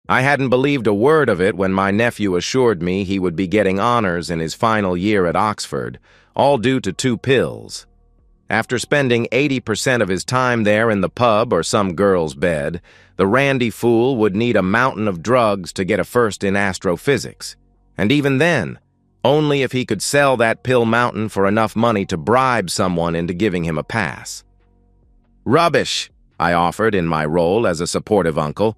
I hadn't believed a word of it when my nephew assured me he would be getting honors in his final year at Oxford, all due to 2 pills. After spending 80% of his time there in the pub or some girl's bed, the randy fool would need a mountain of drugs to get a first in astrophysics. And even then, only if he could sell that pill mountain for enough money to bribe someone into giving him a pass. "Rubbish," I offered in my role as a supportive uncle.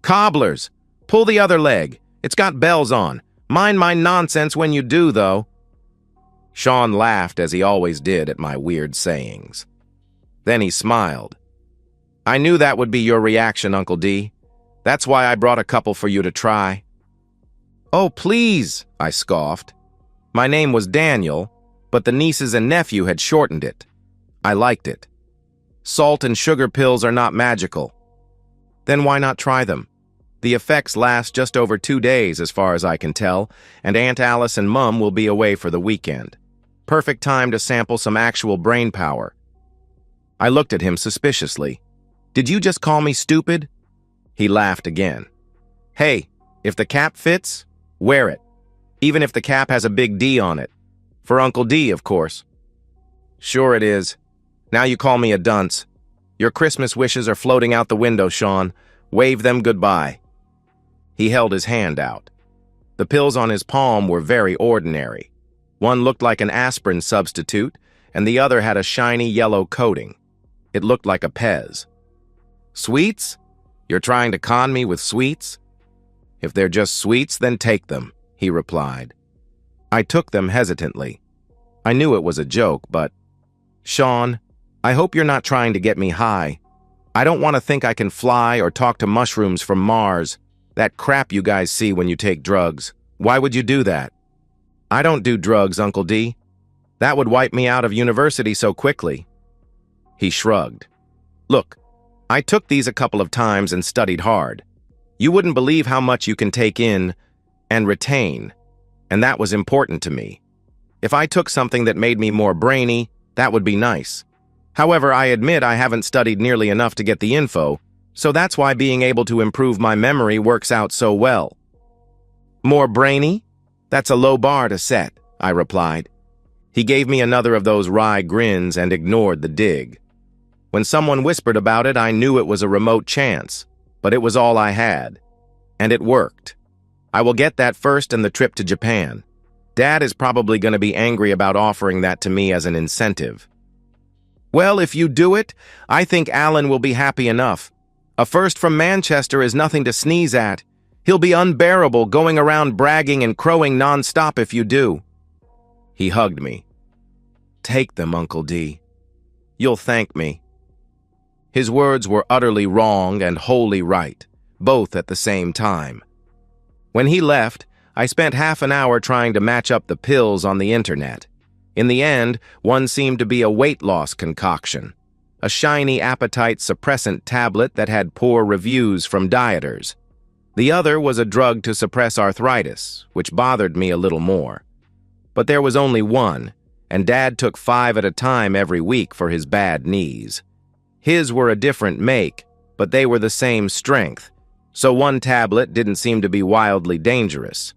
"Cobblers, pull the other leg. It's got bells on. Mind my nonsense when you do, though." Sean laughed as he always did at my weird sayings. Then he smiled. "I knew that would be your reaction, Uncle D. That's why I brought a couple for you to try." "Oh, please," I scoffed. My name was Daniel, but the nieces and nephew had shortened it. I liked it. Salt and sugar pills are not magical. Then why not try them? The effects last just over 2 days, as far as I can tell, and Aunt Alice and Mum will be away for the weekend. Perfect time to sample some actual brain power. I looked at him suspiciously. "Did you just call me stupid?" He laughed again. "Hey, if the cap fits, wear it. Even if the cap has a big D on it. For Uncle D, of course." "Sure it is. Now you call me a dunce. Your Christmas wishes are floating out the window, Sean. Wave them goodbye." He held his hand out. The pills on his palm were very ordinary. One looked like an aspirin substitute, and the other had a shiny yellow coating. It looked like a Pez. "Sweets? You're trying to con me with sweets?" "If they're just sweets, then take them," he replied. I took them hesitantly. I knew it was a joke, but... "Sean, I hope you're not trying to get me high. I don't want to think I can fly or talk to mushrooms from Mars. That crap you guys see when you take drugs. Why would you do that?" "I don't do drugs, Uncle D. That would wipe me out of university so quickly." He shrugged. "Look, I took these a couple of times and studied hard. You wouldn't believe how much you can take in and retain, and that was important to me. If I took something that made me more brainy, that would be nice. However, I admit I haven't studied nearly enough to get the info, so that's why being able to improve my memory works out so well." "More brainy? That's a low bar to set," I replied. He gave me another of those wry grins and ignored the dig. When someone whispered about it, I knew it was a remote chance, but it was all I had. And it worked. I will get that first and the trip to Japan. Dad is probably going to be angry about offering that to me as an incentive. "Well, if you do it, I think Alan will be happy enough. A first from Manchester is nothing to sneeze at. He'll be unbearable going around bragging and crowing non-stop if you do." He hugged me. "Take them, Uncle D. You'll thank me." His words were utterly wrong and wholly right, both at the same time. When he left, I spent half an hour trying to match up the pills on the internet. In the end, one seemed to be a weight loss concoction, a shiny appetite suppressant tablet that had poor reviews from dieters. The other was a drug to suppress arthritis, which bothered me a little more. But there was only one, and Dad took 5 at a time every week for his bad knees. His were a different make, but they were the same strength, so one tablet didn't seem to be wildly dangerous.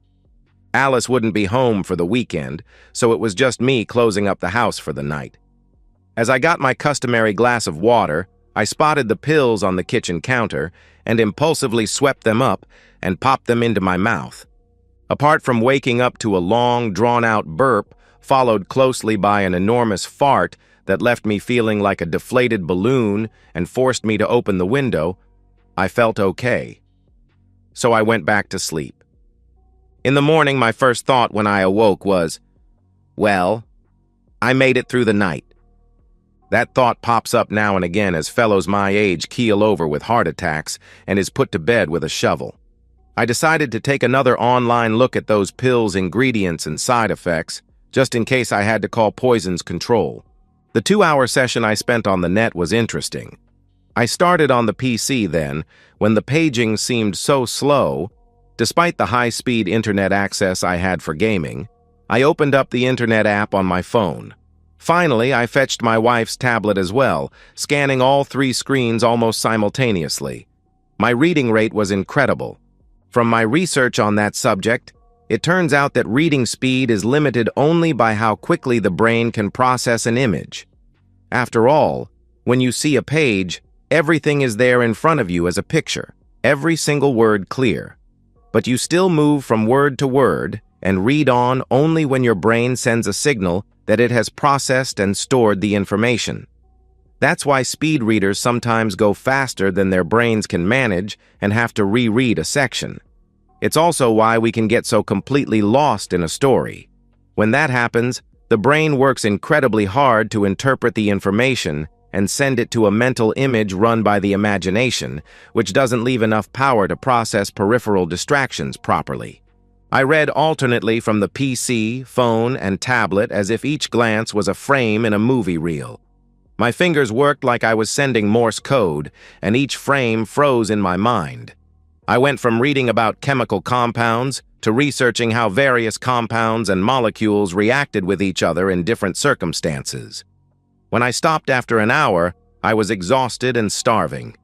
Alice wouldn't be home for the weekend, so it was just me closing up the house for the night. As I got my customary glass of water, I spotted the pills on the kitchen counter and impulsively swept them up and popped them into my mouth. Apart from waking up to a long, drawn-out burp, followed closely by an enormous fart that left me feeling like a deflated balloon and forced me to open the window, I felt okay. So I went back to sleep. In the morning, my first thought when I awoke was, well, I made it through the night. That thought pops up now and again as fellows my age keel over with heart attacks and is put to bed with a shovel. I decided to take another online look at those pills' ingredients and side effects, just in case I had to call Poison's control. The 2-hour session I spent on the net was interesting. I started on the PC then, when the paging seemed so slow. Despite the high-speed internet access I had for gaming, I opened up the internet app on my phone. Finally, I fetched my wife's tablet as well, scanning all 3 screens almost simultaneously. My reading rate was incredible. From my research on that subject, it turns out that reading speed is limited only by how quickly the brain can process an image. After all, when you see a page, everything is there in front of you as a picture, every single word clear. But you still move from word to word and read on only when your brain sends a signal that it has processed and stored the information. That's why speed readers sometimes go faster than their brains can manage and have to reread a section. It's also why we can get so completely lost in a story. When that happens, the brain works incredibly hard to interpret the information and send it to a mental image run by the imagination, which doesn't leave enough power to process peripheral distractions properly. I read alternately from the PC, phone, and tablet as if each glance was a frame in a movie reel. My fingers worked like I was sending Morse code, and each frame froze in my mind. I went from reading about chemical compounds to researching how various compounds and molecules reacted with each other in different circumstances. When I stopped after an hour, I was exhausted and starving.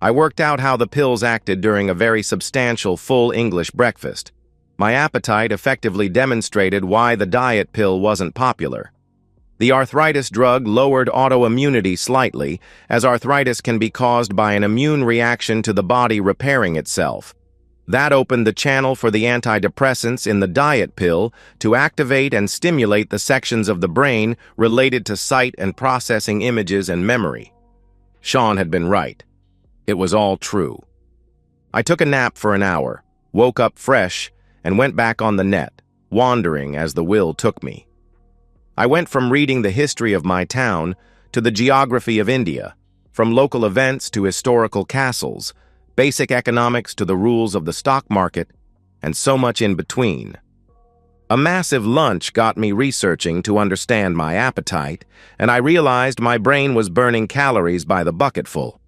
I worked out how the pills acted during a very substantial full English breakfast. My appetite effectively demonstrated why the diet pill wasn't popular. The arthritis drug lowered autoimmunity slightly, as arthritis can be caused by an immune reaction to the body repairing itself. That opened the channel for the antidepressants in the diet pill to activate and stimulate the sections of the brain related to sight and processing images and memory. Sean had been right. It was all true. I took a nap for an hour, woke up fresh, and went back on the net, wandering as the will took me. I went from reading the history of my town to the geography of India, from local events to historical castles, basic economics to the rules of the stock market, and so much in between. A massive lunch got me researching to understand my appetite, and I realized my brain was burning calories by the bucketful.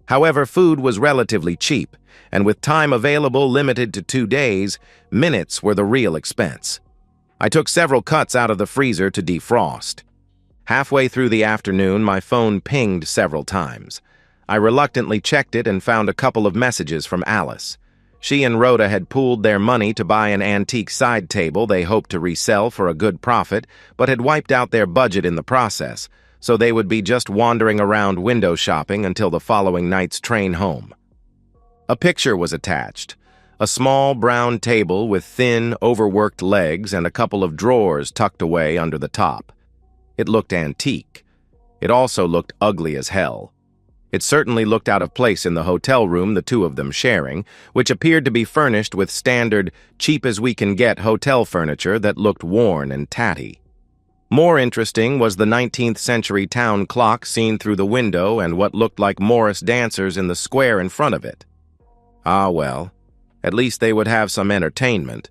However, food was relatively cheap, and with time available limited to 2 days, minutes were the real expense. I took several cuts out of the freezer to defrost. Halfway through the afternoon, my phone pinged several times. I reluctantly checked it and found a couple of messages from Alice. She and Rhoda had pooled their money to buy an antique side table they hoped to resell for a good profit, but had wiped out their budget in the process, so they would be just wandering around window shopping until the following night's train home. A picture was attached. A small brown table with thin, overworked legs and a couple of drawers tucked away under the top. It looked antique. It also looked ugly as hell. It certainly looked out of place in the hotel room the two of them sharing, which appeared to be furnished with standard, cheap-as-we-can-get hotel furniture that looked worn and tatty. More interesting was the 19th century town clock seen through the window and what looked like Morris dancers in the square in front of it. Ah, well. At least they would have some entertainment,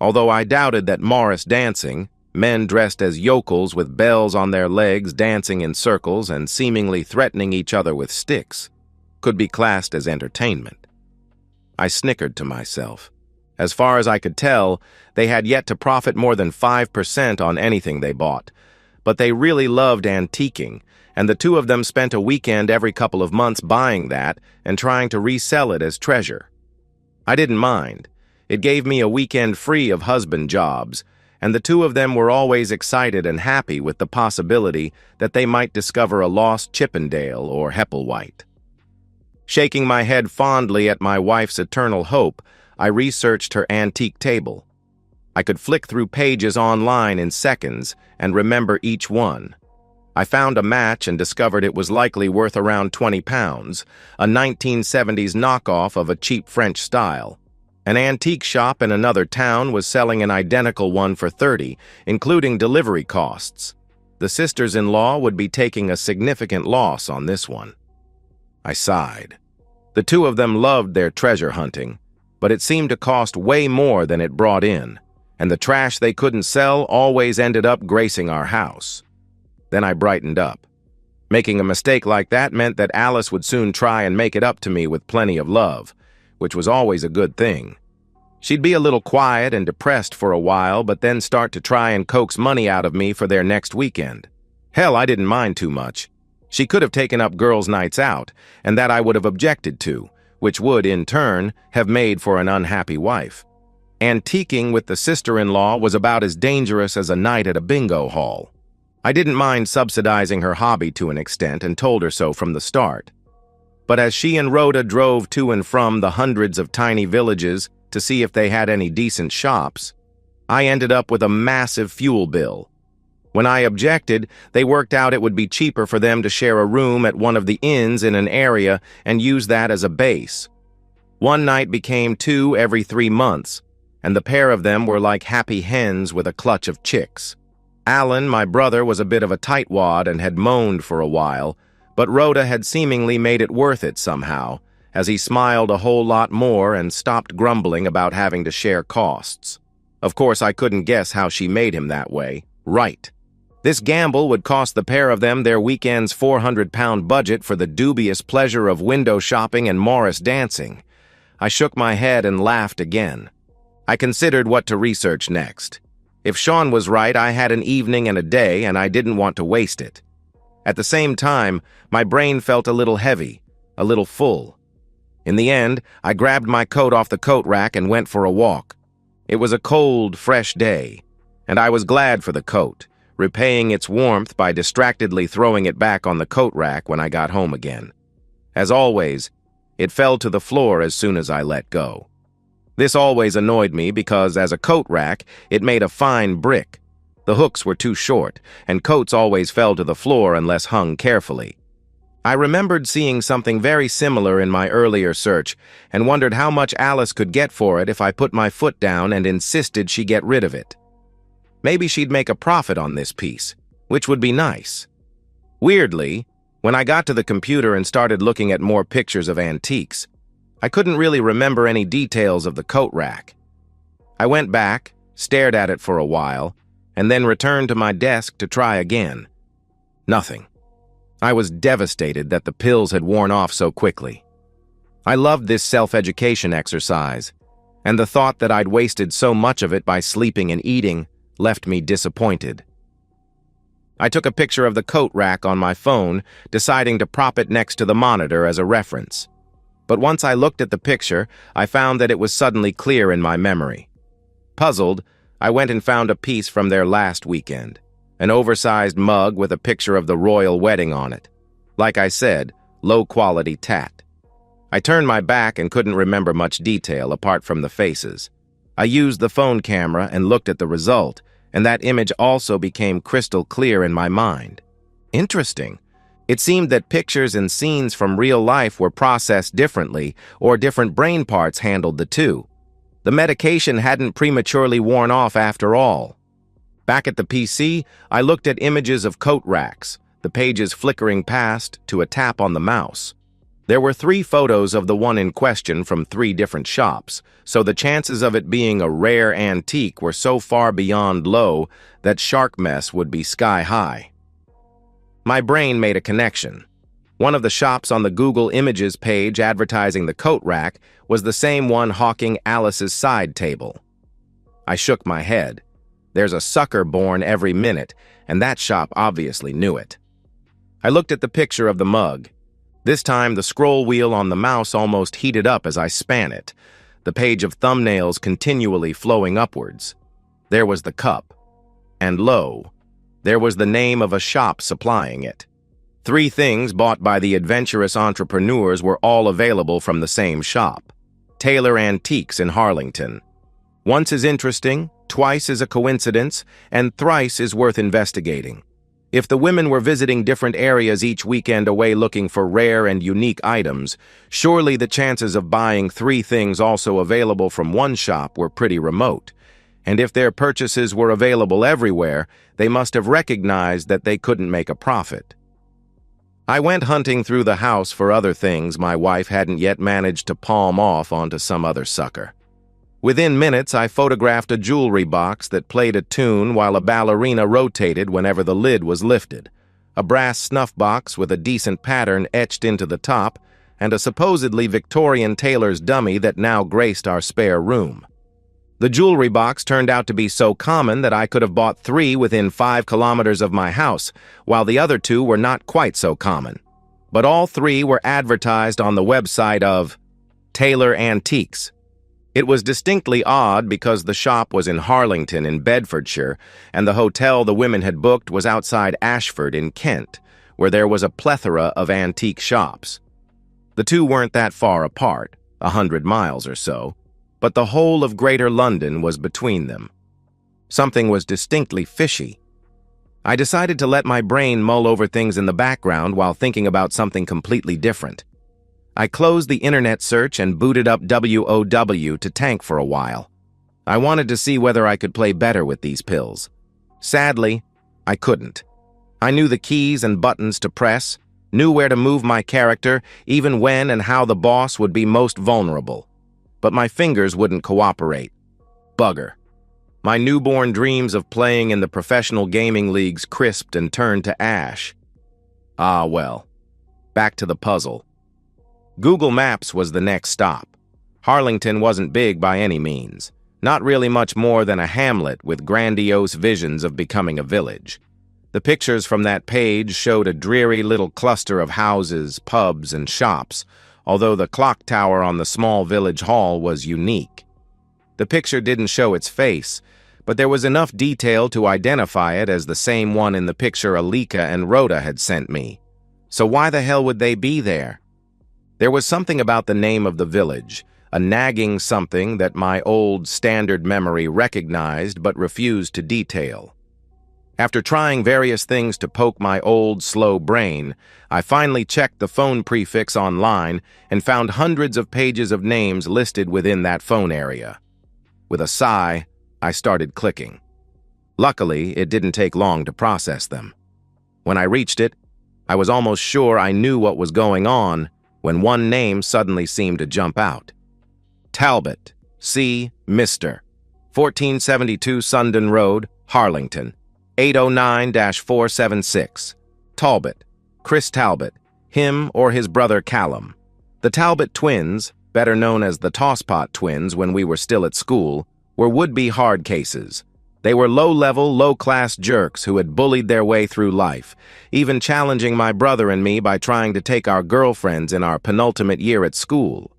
although I doubted that Morris dancing, men dressed as yokels with bells on their legs dancing in circles and seemingly threatening each other with sticks, could be classed as entertainment. I snickered to myself. As far as I could tell, they had yet to profit more than 5% on anything they bought, but they really loved antiquing, and the two of them spent a weekend every couple of months buying that and trying to resell it as treasure. I didn't mind. It gave me a weekend free of husband jobs, and the two of them were always excited and happy with the possibility that they might discover a lost Chippendale or Hepplewhite. Shaking my head fondly at my wife's eternal hope, I researched her antique table. I could flick through pages online in seconds and remember each one. I found a match and discovered it was likely worth around £20, a 1970s knockoff of a cheap French style. An antique shop in another town was selling an identical one for $30, including delivery costs. The sisters-in-law would be taking a significant loss on this one. I sighed. The two of them loved their treasure hunting, but it seemed to cost way more than it brought in, and the trash they couldn't sell always ended up gracing our house. Then I brightened up. Making a mistake like that meant that Alice would soon try and make it up to me with plenty of love, which was always a good thing. She'd be a little quiet and depressed for a while, but then start to try and coax money out of me for their next weekend. Hell, I didn't mind too much. She could have taken up girls' nights out, and that I would have objected to, which would, in turn, have made for an unhappy wife. Antiquing with the sister-in-law was about as dangerous as a night at a bingo hall. I didn't mind subsidizing her hobby to an extent and told her so from the start. But as she and Rhoda drove to and from the hundreds of tiny villages to see if they had any decent shops, I ended up with a massive fuel bill. When I objected, they worked out it would be cheaper for them to share a room at one of the inns in an area and use that as a base. One night became 2 every 3 months, and the pair of them were like happy hens with a clutch of chicks. Alan, my brother, was a bit of a tightwad and had moaned for a while, but Rhoda had seemingly made it worth it somehow, as he smiled a whole lot more and stopped grumbling about having to share costs. Of course, I couldn't guess how she made him that way. Right. This gamble would cost the pair of them their weekend's £400 budget for the dubious pleasure of window shopping and Morris dancing. I shook my head and laughed again. I considered what to research next. If Sean was right, I had an evening and a day, and I didn't want to waste it. At the same time, my brain felt a little heavy, a little full. In the end, I grabbed my coat off the coat rack and went for a walk. It was a cold, fresh day, and I was glad for the coat, repaying its warmth by distractedly throwing it back on the coat rack when I got home again. As always, it fell to the floor as soon as I let go. This always annoyed me because, as a coat rack, it made a fine brick. The hooks were too short, and coats always fell to the floor unless hung carefully. I remembered seeing something very similar in my earlier search and wondered how much Alice could get for it if I put my foot down and insisted she get rid of it. Maybe she'd make a profit on this piece, which would be nice. Weirdly, when I got to the computer and started looking at more pictures of antiques, I couldn't really remember any details of the coat rack. I went back, stared at it for a while, and then returned to my desk to try again. Nothing. I was devastated that the pills had worn off so quickly. I loved this self-education exercise, and the thought that I'd wasted so much of it by sleeping and eating left me disappointed. I took a picture of the coat rack on my phone, deciding to prop it next to the monitor as a reference. But once I looked at the picture, I found that it was suddenly clear in my memory. Puzzled, I went and found a piece from their last weekend, an oversized mug with a picture of the royal wedding on it. Like I said, low-quality tat. I turned my back and couldn't remember much detail apart from the faces. I used the phone camera and looked at the result, and that image also became crystal clear in my mind. Interesting. It seemed that pictures and scenes from real life were processed differently, or different brain parts handled the two. The medication hadn't prematurely worn off after all. Back at the PC, I looked at images of coat racks, the pages flickering past to a tap on the mouse. There were 3 photos of the one in question from 3 different shops, so the chances of it being a rare antique were so far beyond low that shark mess would be sky high. My brain made a connection. One of the shops on the Google Images page advertising the coat rack was the same one hawking Alice's side table. I shook my head. There's a sucker born every minute, and that shop obviously knew it. I looked at the picture of the mug. This time, the scroll wheel on the mouse almost heated up as I span it, the page of thumbnails continually flowing upwards. There was the cup. And lo, there was the name of a shop supplying it. 3 things bought by the adventurous entrepreneurs were all available from the same shop. Taylor Antiques in Harlington. Once is interesting, twice is a coincidence, and thrice is worth investigating. If the women were visiting different areas each weekend away looking for rare and unique items, surely the chances of buying 3 things also available from one shop were pretty remote. And if their purchases were available everywhere, they must have recognized that they couldn't make a profit. I went hunting through the house for other things my wife hadn't yet managed to palm off onto some other sucker. Within minutes, I photographed a jewelry box that played a tune while a ballerina rotated whenever the lid was lifted, a brass snuff box with a decent pattern etched into the top, and a supposedly Victorian tailor's dummy that now graced our spare room. The jewelry box turned out to be so common that I could have bought 3 within 5 kilometers of my house, while the other 2 were not quite so common. But all 3 were advertised on the website of Taylor Antiques. It was distinctly odd because the shop was in Harlington in Bedfordshire, and the hotel the women had booked was outside Ashford in Kent, where there was a plethora of antique shops. The two weren't that far apart, 100 miles or so, but the whole of Greater London was between them. Something was distinctly fishy. I decided to let my brain mull over things in the background while thinking about something completely different. I closed the internet search and booted up WOW to tank for a while. I wanted to see whether I could play better with these pills. Sadly, I couldn't. I knew the keys and buttons to press, knew where to move my character, even when and how the boss would be most vulnerable. But my fingers wouldn't cooperate. Bugger. My newborn dreams of playing in the professional gaming leagues crisped and turned to ash. Ah, well. Back to the puzzle. Google Maps was the next stop. Harlington wasn't big by any means. Not really much more than a hamlet with grandiose visions of becoming a village. The pictures from that page showed a dreary little cluster of houses, pubs, and shops, although the clock tower on the small village hall was unique. The picture didn't show its face, but there was enough detail to identify it as the same one in the picture Alika and Rhoda had sent me. So why the hell would they be there? There was something about the name of the village, a nagging something that my old standard memory recognized but refused to detail. After trying various things to poke my old, slow brain, I finally checked the phone prefix online and found hundreds of pages of names listed within that phone area. With a sigh, I started clicking. Luckily, it didn't take long to process them. When I reached it, I was almost sure I knew what was going on when one name suddenly seemed to jump out. Talbot, C. Mr. 1472 Sundon Road, Harlington, 809-476. Talbot, Chris Talbot, him or his brother Callum. The Talbot twins, better known as the Tosspot twins when we were still at school, were would-be hard cases. They were low-level, low-class jerks who had bullied their way through life, even challenging my brother and me by trying to take our girlfriends in our penultimate year at school.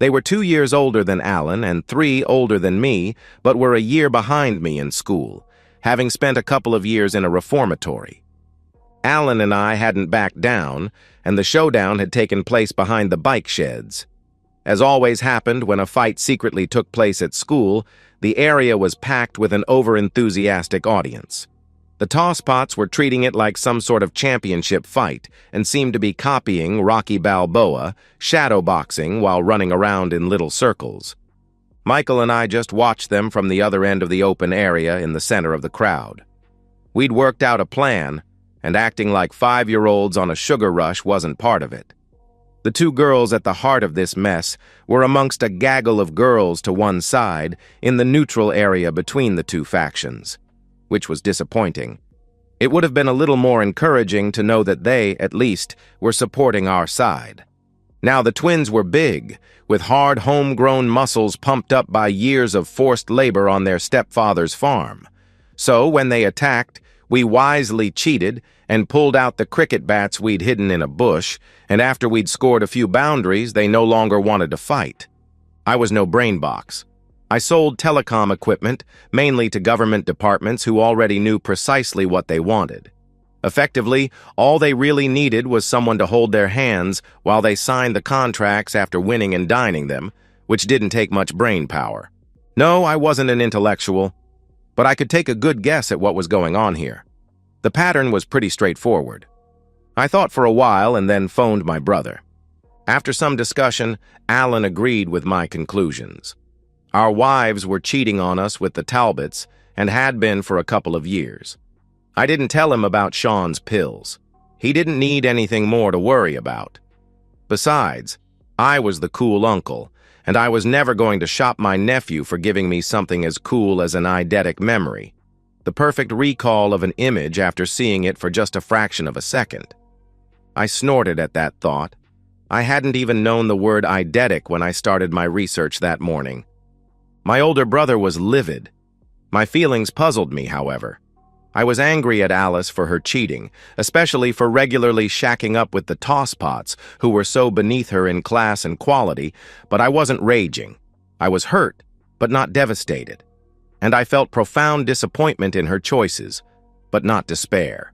They were 2 years older than Alan and 3 older than me, but were a year behind me in school, having spent a couple of years in a reformatory. Alan and I hadn't backed down, and the showdown had taken place behind the bike sheds. As always happened when a fight secretly took place at school, the area was packed with an over-enthusiastic audience. The Tosspots were treating it like some sort of championship fight and seemed to be copying Rocky Balboa, shadowboxing while running around in little circles. Michael and I just watched them from the other end of the open area in the center of the crowd. We'd worked out a plan, and acting like 5-year-olds on a sugar rush wasn't part of it. The 2 girls at the heart of this mess were amongst a gaggle of girls to one side in the neutral area between the 2 factions, which was disappointing. It would have been a little more encouraging to know that they, at least, were supporting our side. Now the twins were big, with hard homegrown muscles pumped up by years of forced labor on their stepfather's farm. So when they attacked, we wisely cheated and pulled out the cricket bats we'd hidden in a bush, and after we'd scored a few boundaries, they no longer wanted to fight. I was no brain box. I sold telecom equipment, mainly to government departments who already knew precisely what they wanted. Effectively, all they really needed was someone to hold their hands while they signed the contracts after winning and dining them, which didn't take much brain power. No, I wasn't an intellectual, but I could take a good guess at what was going on here. The pattern was pretty straightforward. I thought for a while and then phoned my brother. After some discussion, Alan agreed with my conclusions. Our wives were cheating on us with the Talbots and had been for a couple of years. I didn't tell him about Sean's pills. He didn't need anything more to worry about. Besides, I was the cool uncle, and I was never going to shop my nephew for giving me something as cool as an eidetic memory, the perfect recall of an image after seeing it for just a fraction of a second. I snorted at that thought. I hadn't even known the word eidetic when I started my research that morning. My older brother was livid. My feelings puzzled me, however. I was angry at Alice for her cheating, especially for regularly shacking up with the tosspots who were so beneath her in class and quality, but I wasn't raging. I was hurt, but not devastated. And I felt profound disappointment in her choices, but not despair.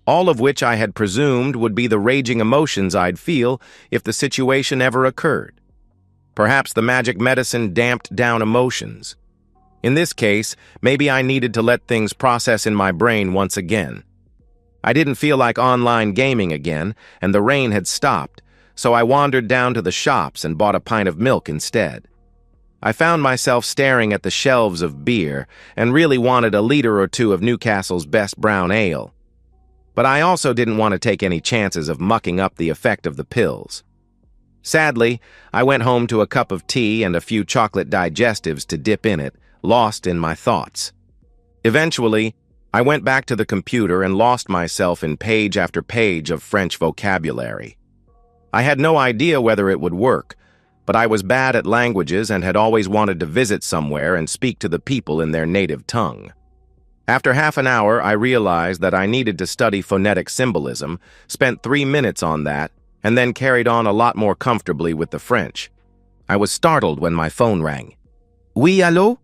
All of which I had presumed would be the raging emotions I'd feel if the situation ever occurred. Perhaps the magic medicine damped down emotions. In this case, maybe I needed to let things process in my brain once again. I didn't feel like online gaming again, and the rain had stopped, so I wandered down to the shops and bought a pint of milk instead. I found myself staring at the shelves of beer and really wanted a liter or two of Newcastle's best brown ale. But I also didn't want to take any chances of mucking up the effect of the pills. Sadly, I went home to a cup of tea and a few chocolate digestives to dip in it, lost in my thoughts. Eventually, I went back to the computer and lost myself in page after page of French vocabulary. I had no idea whether it would work, but I was bad at languages and had always wanted to visit somewhere and speak to the people in their native tongue. After half an hour, I realized that I needed to study phonetic symbolism, spent 3 minutes on that, and then carried on a lot more comfortably with the French. I was startled when my phone rang. Oui, allô?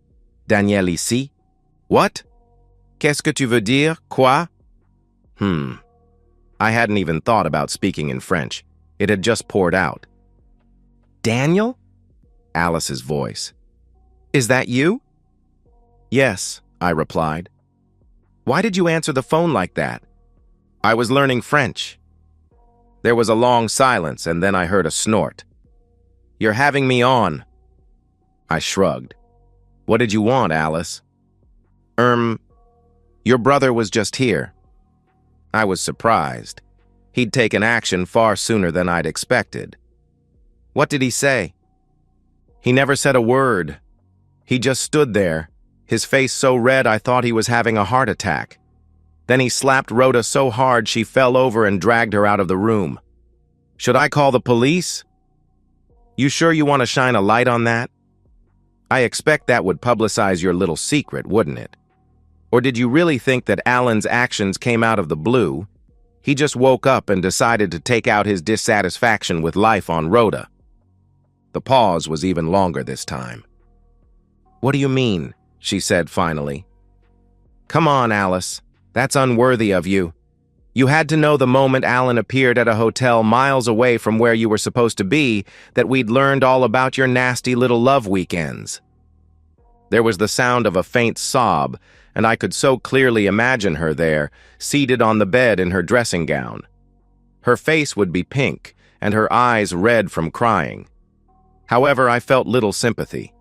Daniel ici. What? Qu'est-ce que tu veux dire? Quoi? I hadn't even thought about speaking in French. It had just poured out. Daniel? Alice's voice. Is that you? Yes, I replied. Why did you answer the phone like that? I was learning French. There was a long silence, and then I heard a snort. You're having me on. I shrugged. What did you want, Alice? Your brother was just here. I was surprised. He'd taken action far sooner than I'd expected. What did he say? He never said a word. He just stood there, his face so red I thought he was having a heart attack. Then he slapped Rhoda so hard she fell over and dragged her out of the room. Should I call the police? You sure you want to shine a light on that? I expect that would publicize your little secret, wouldn't it? Or did you really think that Alan's actions came out of the blue? He just woke up and decided to take out his dissatisfaction with life on Rhoda. The pause was even longer this time. What do you mean? She said finally. Come on, Alice. That's unworthy of you. You had to know the moment Alan appeared at a hotel miles away from where you were supposed to be that we'd learned all about your nasty little love weekends. There was the sound of a faint sob, and I could so clearly imagine her there, seated on the bed in her dressing gown. Her face would be pink, and her eyes red from crying. However, I felt little sympathy.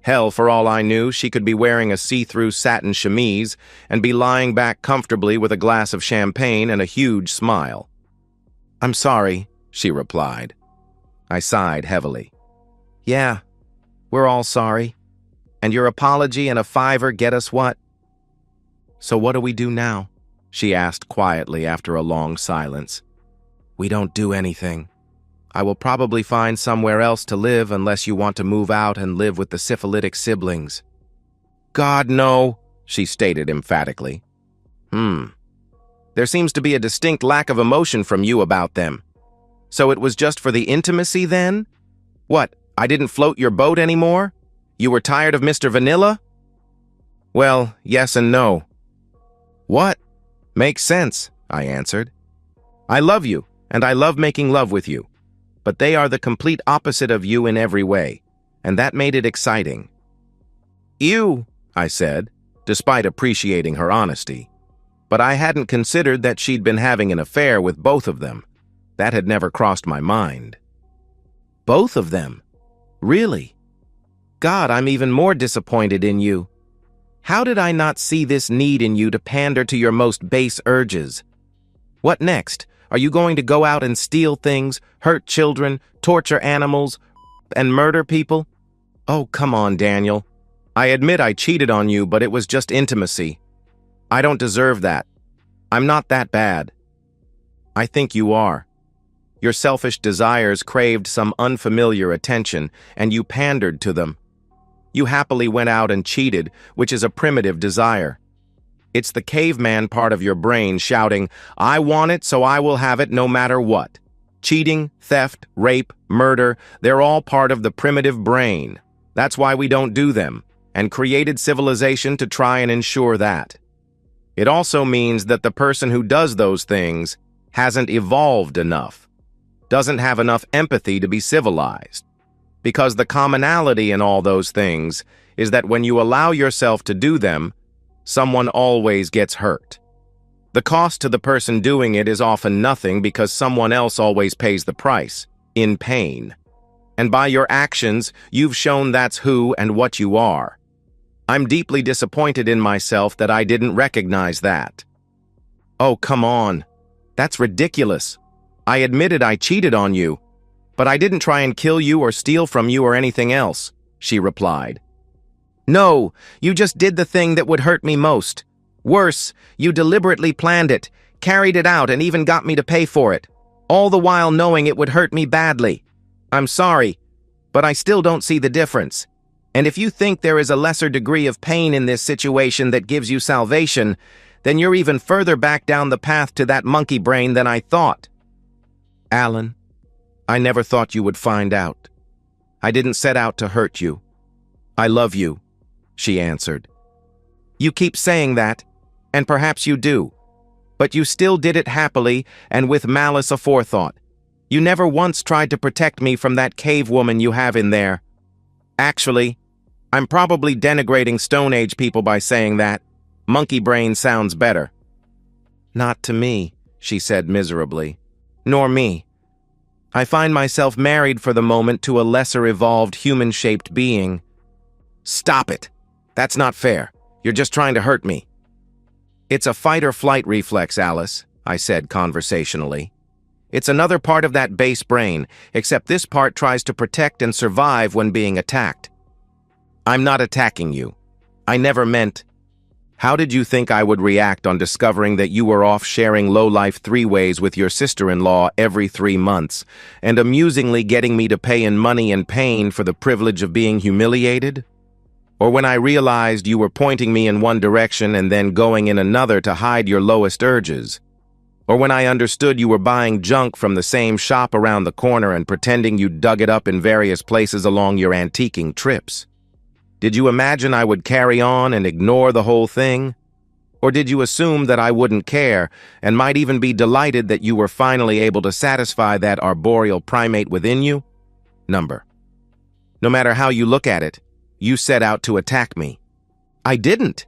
Hell, for all I knew, she could be wearing a see-through satin chemise and be lying back comfortably with a glass of champagne and a huge smile. I'm sorry, she replied. I sighed heavily. Yeah, we're all sorry. And your apology and a $5 get us what? So what do we do now? She asked quietly after a long silence. We don't do anything. I will probably find somewhere else to live unless you want to move out and live with the syphilitic siblings. God, no, she stated emphatically. There seems to be a distinct lack of emotion from you about them. So it was just for the intimacy then? What, I didn't float your boat anymore? You were tired of Mr. Vanilla? Well, yes and no. What? Makes sense, I answered. I love you, and I love making love with you. But they are the complete opposite of you in every way, and that made it exciting. Ew, I said, despite appreciating her honesty. But I hadn't considered that she'd been having an affair with both of them. That had never crossed my mind. Both of them? Really? God, I'm even more disappointed in you. How did I not see this need in you to pander to your most base urges? What next? Are you going to go out and steal things, hurt children, torture animals, and murder people? Oh, come on, Daniel. I admit I cheated on you, but it was just intimacy. I don't deserve that. I'm not that bad. I think you are. Your selfish desires craved some unfamiliar attention, and you pandered to them. You happily went out and cheated, which is a primitive desire. It's the caveman part of your brain shouting, "I want it, so I will have it no matter what." Cheating, theft, rape, murder, they're all part of the primitive brain. That's why we don't do them, and created civilization to try and ensure that. It also means that the person who does those things hasn't evolved enough, doesn't have enough empathy to be civilized. Because the commonality in all those things is that when you allow yourself to do them, someone always gets hurt. The cost to the person doing it is often nothing because someone else always pays the price, in pain. And by your actions, you've shown that's who and what you are. I'm deeply disappointed in myself that I didn't recognize that. Oh, come on. That's ridiculous. I admitted I cheated on you, but I didn't try and kill you or steal from you or anything else, she replied. No, you just did the thing that would hurt me most. Worse, you deliberately planned it, carried it out, and even got me to pay for it, all the while knowing it would hurt me badly. I'm sorry, but I still don't see the difference. And if you think there is a lesser degree of pain in this situation that gives you salvation, then you're even further back down the path to that monkey brain than I thought. Alan, I never thought you would find out. I didn't set out to hurt you. I love you, she answered. You keep saying that, and perhaps you do, but you still did it happily and with malice aforethought. You never once tried to protect me from that cave woman you have in there. Actually, I'm probably denigrating Stone Age people by saying that. Monkey brain sounds better. Not to me, she said miserably. Nor me. I find myself married for the moment to a lesser evolved human-shaped being. Stop it. That's not fair. You're just trying to hurt me. It's a fight-or-flight reflex, Alice, I said conversationally. It's another part of that base brain, except this part tries to protect and survive when being attacked. I'm not attacking you. I never meant... How did you think I would react on discovering that you were off sharing low-life three-ways with your sister-in-law every 3 months, and amusingly getting me to pay in money and pain for the privilege of being humiliated? Or when I realized you were pointing me in one direction and then going in another to hide your lowest urges? Or when I understood you were buying junk from the same shop around the corner and pretending you dug it up in various places along your antiquing trips? Did you imagine I would carry on and ignore the whole thing? Or did you assume that I wouldn't care and might even be delighted that you were finally able to satisfy that arboreal primate within you? No matter how you look at it, you set out to attack me. I didn't.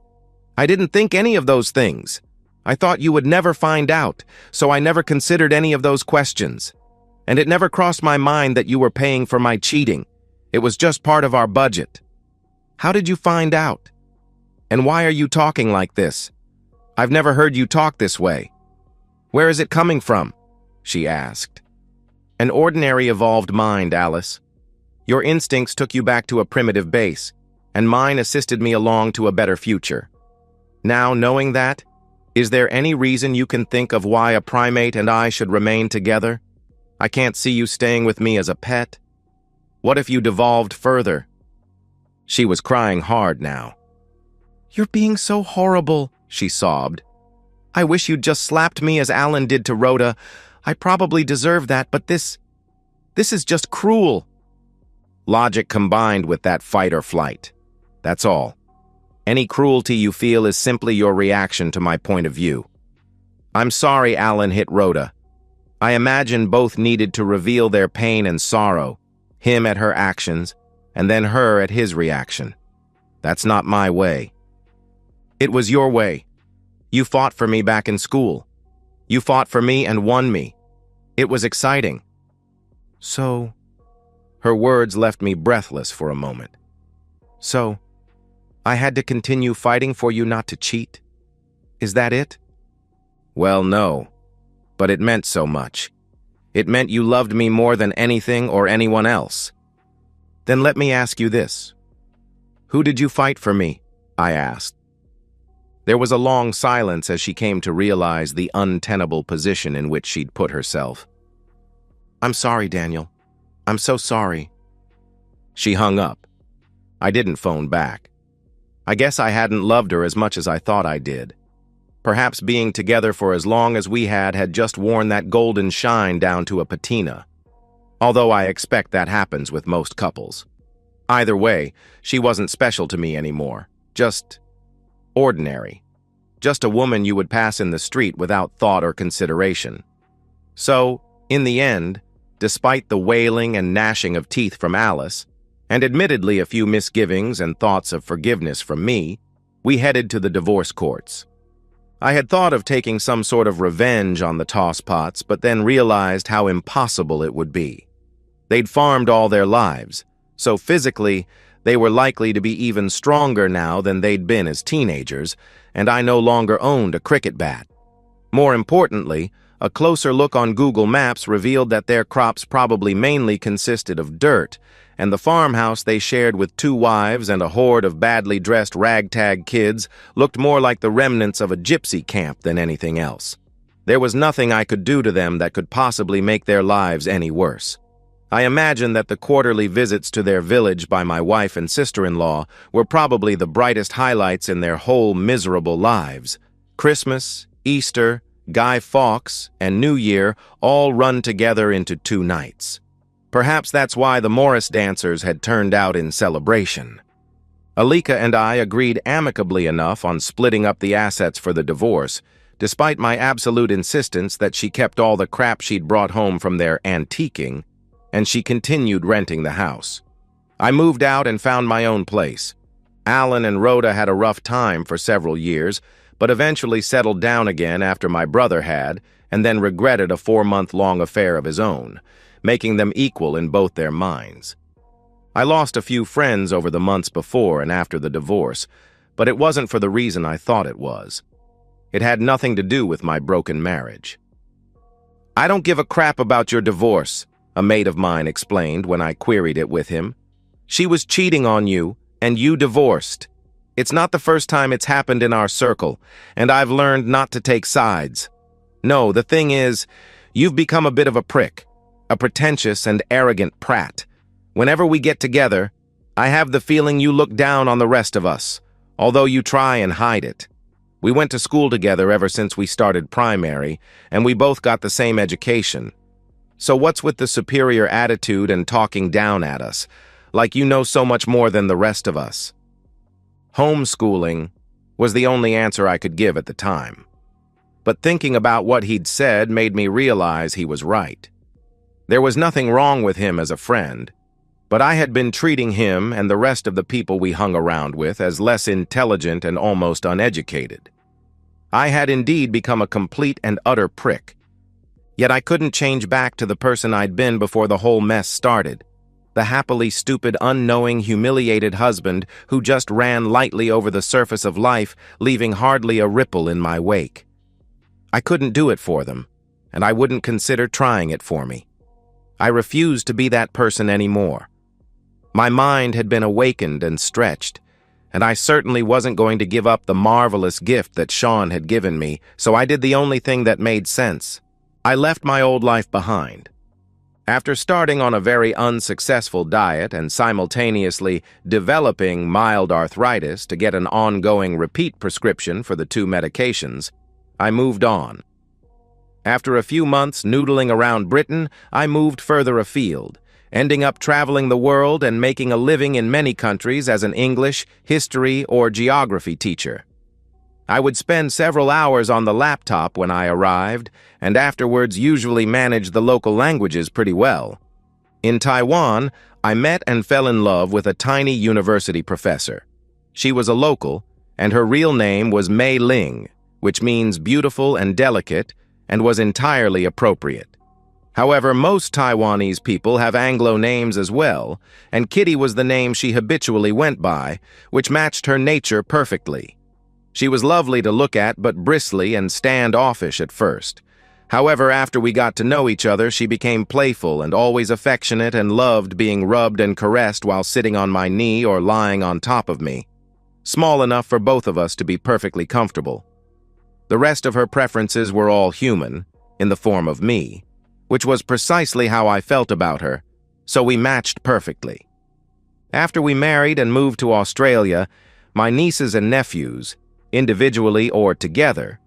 I didn't think any of those things. I thought you would never find out, so I never considered any of those questions. And it never crossed my mind that you were paying for my cheating. It was just part of our budget. How did you find out? And why are you talking like this? I've never heard you talk this way. Where is it coming from? She asked. An ordinary evolved mind, Alice. Your instincts took you back to a primitive base, and mine assisted me along to a better future. Now, knowing that, is there any reason you can think of why a primate and I should remain together? I can't see you staying with me as a pet. What if you devolved further? She was crying hard now. You're being so horrible, she sobbed. I wish you'd just slapped me as Alan did to Rhoda. I probably deserve that, but this is just cruel. Logic combined with that fight or flight. That's all. Any cruelty you feel is simply your reaction to my point of view. I'm sorry Alan hit Rhoda. I imagine both needed to reveal their pain and sorrow, him at her actions, and then her at his reaction. That's not my way. It was your way. You fought for me back in school. You fought for me and won me. It was exciting. So... Her words left me breathless for a moment. So, I had to continue fighting for you not to cheat? Is that it? Well, no. But it meant so much. It meant you loved me more than anything or anyone else. Then let me ask you this. Who did you fight for me? I asked. There was a long silence as she came to realize the untenable position in which she'd put herself. I'm sorry, Daniel. I'm so sorry. She hung up. I didn't phone back. I guess I hadn't loved her as much as I thought I did. Perhaps being together for as long as we had just worn that golden shine down to a patina. Although I expect that happens with most couples. Either way, she wasn't special to me anymore. Just ordinary. Just a woman you would pass in the street without thought or consideration. So, in the end, despite the wailing and gnashing of teeth from Alice, and admittedly a few misgivings and thoughts of forgiveness from me, we headed to the divorce courts. I had thought of taking some sort of revenge on the Tosspots, but then realized how impossible it would be. They'd farmed all their lives, so physically, they were likely to be even stronger now than they'd been as teenagers, and I no longer owned a cricket bat. More importantly, a closer look on Google Maps revealed that their crops probably mainly consisted of dirt, and the farmhouse they shared with 2 wives and a horde of badly dressed ragtag kids looked more like the remnants of a gypsy camp than anything else. There was nothing I could do to them that could possibly make their lives any worse. I imagine that the quarterly visits to their village by my wife and sister-in-law were probably the brightest highlights in their whole miserable lives. Christmas, Easter, Guy Fawkes, and New Year all run together into 2 nights. Perhaps that's why the Morris dancers had turned out in celebration. Alika and I agreed amicably enough on splitting up the assets for the divorce, despite my absolute insistence that she kept all the crap she'd brought home from their antiquing, and she continued renting the house. I moved out and found my own place. Alan and Rhoda had a rough time for several years, but eventually settled down again after my brother had, and then regretted a 4-month-long affair of his own, making them equal in both their minds. I lost a few friends over the months before and after the divorce, but it wasn't for the reason I thought it was. It had nothing to do with my broken marriage. "I don't give a crap about your divorce," a mate of mine explained when I queried it with him. "She was cheating on you, and you divorced. It's not the first time it's happened in our circle, and I've learned not to take sides. No, the thing is, you've become a bit of a prick, a pretentious and arrogant prat. Whenever we get together, I have the feeling you look down on the rest of us, although you try and hide it. We went to school together ever since we started primary, and we both got the same education. So what's with the superior attitude and talking down at us, like you know so much more than the rest of us?" Homeschooling was the only answer I could give at the time. But thinking about what he'd said made me realize he was right. There was nothing wrong with him as a friend, but I had been treating him and the rest of the people we hung around with as less intelligent and almost uneducated. I had indeed become a complete and utter prick. Yet I couldn't change back to the person I'd been before the whole mess started. The happily stupid, unknowing, humiliated husband who just ran lightly over the surface of life, leaving hardly a ripple in my wake. I couldn't do it for them, and I wouldn't consider trying it for me. I refused to be that person anymore. My mind had been awakened and stretched, and I certainly wasn't going to give up the marvelous gift that Sean had given me, so I did the only thing that made sense. I left my old life behind. After starting on a very unsuccessful diet and simultaneously developing mild arthritis to get an ongoing repeat prescription for the 2 medications, I moved on. After a few months noodling around Britain, I moved further afield, ending up traveling the world and making a living in many countries as an English, history, or geography teacher. I would spend several hours on the laptop when I arrived, and afterwards usually managed the local languages pretty well. In Taiwan, I met and fell in love with a tiny university professor. She was a local, and her real name was Mei Ling, which means beautiful and delicate, and was entirely appropriate. However, most Taiwanese people have Anglo names as well, and Kitty was the name she habitually went by, which matched her nature perfectly. She was lovely to look at, but bristly and standoffish at first. However, after we got to know each other, she became playful and always affectionate and loved being rubbed and caressed while sitting on my knee or lying on top of me. Small enough for both of us to be perfectly comfortable. The rest of her preferences were all human, in the form of me, which was precisely how I felt about her, so we matched perfectly. After we married and moved to Australia, my nieces and nephews, individually or together,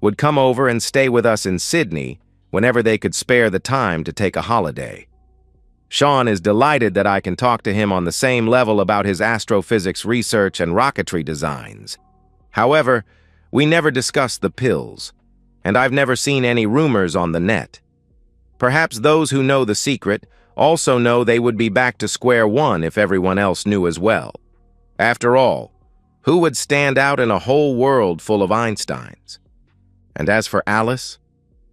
would come over and stay with us in Sydney whenever they could spare the time to take a holiday. Sean is delighted that I can talk to him on the same level about his astrophysics research and rocketry designs. However, we never discussed the pills, and I've never seen any rumors on the net. Perhaps those who know the secret also know they would be back to square one if everyone else knew as well. After all, who would stand out in a whole world full of Einsteins? And as for Alice,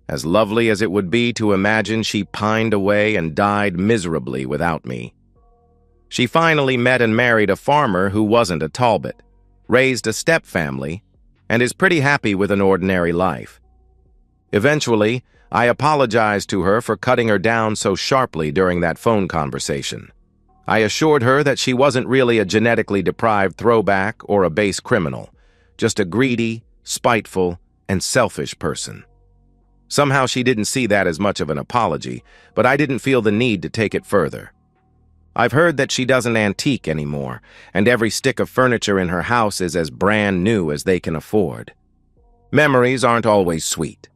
as lovely as it would be to imagine she pined away and died miserably without me, she finally met and married a farmer who wasn't a Talbot, raised a step-family, and is pretty happy with an ordinary life. Eventually, I apologized to her for cutting her down so sharply during that phone conversation. I assured her that she wasn't really a genetically deprived throwback or a base criminal, just a greedy, spiteful, and selfish person. Somehow she didn't see that as much of an apology, but I didn't feel the need to take it further. I've heard that she doesn't antique anymore, and every stick of furniture in her house is as brand new as they can afford. Memories aren't always sweet.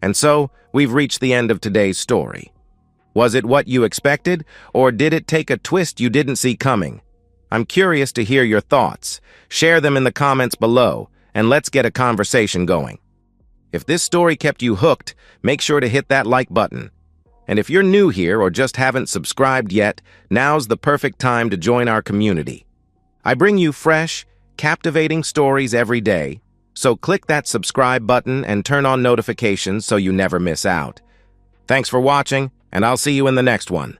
And so, we've reached the end of today's story. Was it what you expected, or did it take a twist you didn't see coming? I'm curious to hear your thoughts. Share them in the comments below, and let's get a conversation going. If this story kept you hooked, make sure to hit that like button. And if you're new here or just haven't subscribed yet, now's the perfect time to join our community. I bring you fresh, captivating stories every day, so click that subscribe button and turn on notifications so you never miss out. Thanks for watching, and I'll see you in the next one.